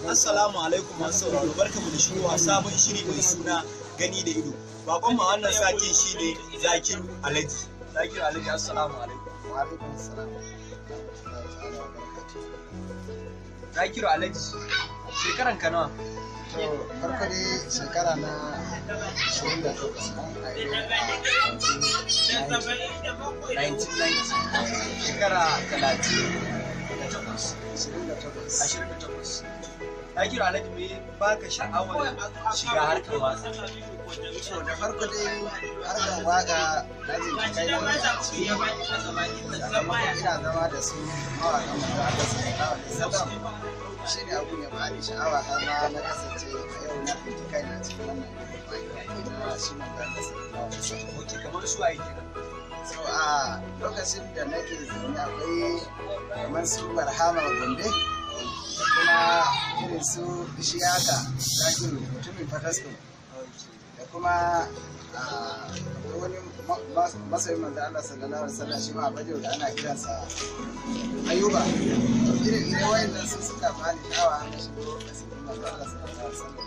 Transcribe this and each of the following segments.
Assalamu alaikum masu sauraro, barkamu da shigowa sabon shiri mai suna gani da ido. Bakon ma wannan satin shine Zakiru Alhaji. Zakiru Alhaji, assalamu alaikum. Wa alaikum assalam. Zakiru Alhaji, shekaran ka nawa? To farko dai shekara na 28 Shekara 28. Zakiru Alhaji, me baka sha'awar shiga harkar waka? To da farko dai harkar waka na jin kai ina zama da su mawaƙan da aka saka shi ne abu ya bani sha'awa har ma na kasance a yau na fiti kai na cikin wannan na shi ne da Oke, kamar su ayi kenan. so a lokacin da nake zaune akwai kamar su Barhama Gombe da kuma irin su Ishiyaka Zakiru mutumin Fatasko da kuma wani masoyin manzo Allah sallallahu alaihi wasallam shi ma a bajo da ana kiransa Ayuba. Irin wayannan su suka bani sha'awa na shigo asirin manzo Allah sallallahu alaihi wasallam.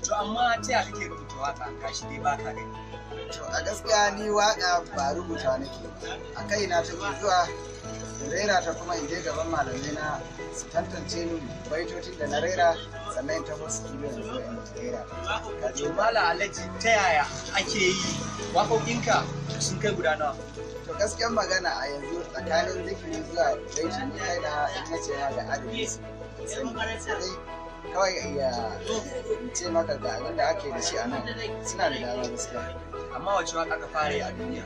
To amma ta yaya kake rubuta waka gashi dai baka gani? To a gaskiya ni waka ba rubuta nake ba. A kaina take zuwa rera ta kuma in je gaban malamai na su tantance ni baitocin da na rera sannan in tafi studio da zuwa in rera ta. To Malam Alhaji, ta yaya ake yi waƙoƙinka sun kai guda nawa? To gaskiyar magana a yanzu tsakanin zikiri zuwa baiti ni kai na in nace ma ga adadi su sai kawai ya ce maka ga abin da ake da shi a nan suna da dama gaskiya. Amma wace waka ka fara yi a duniya?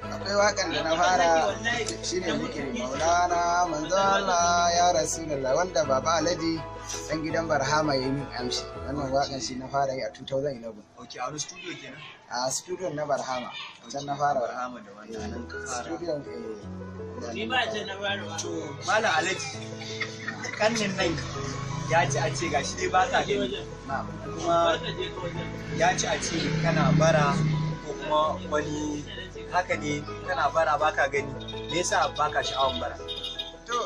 Akwai wakan da na fara shine zikiri Maulana manzo Allah ya Rasulullah wanda Baba Alhaji dan gidan Barhama ya yi min amshi. Wannan wakan shi na fara yi a 2011. Okay, a wani studio kenan? A studio na Barhama. Can na fara Barhama da wannan nan ka fara. Studio Ni ba ce na fara. To Malam Alhaji, kannin nan ya ci a ce gashi dai baka gani. Kuma ya ci a ce kana bara ko kuma wani haka ne kana bara baka gani, me yasa baka sha'awan bara? To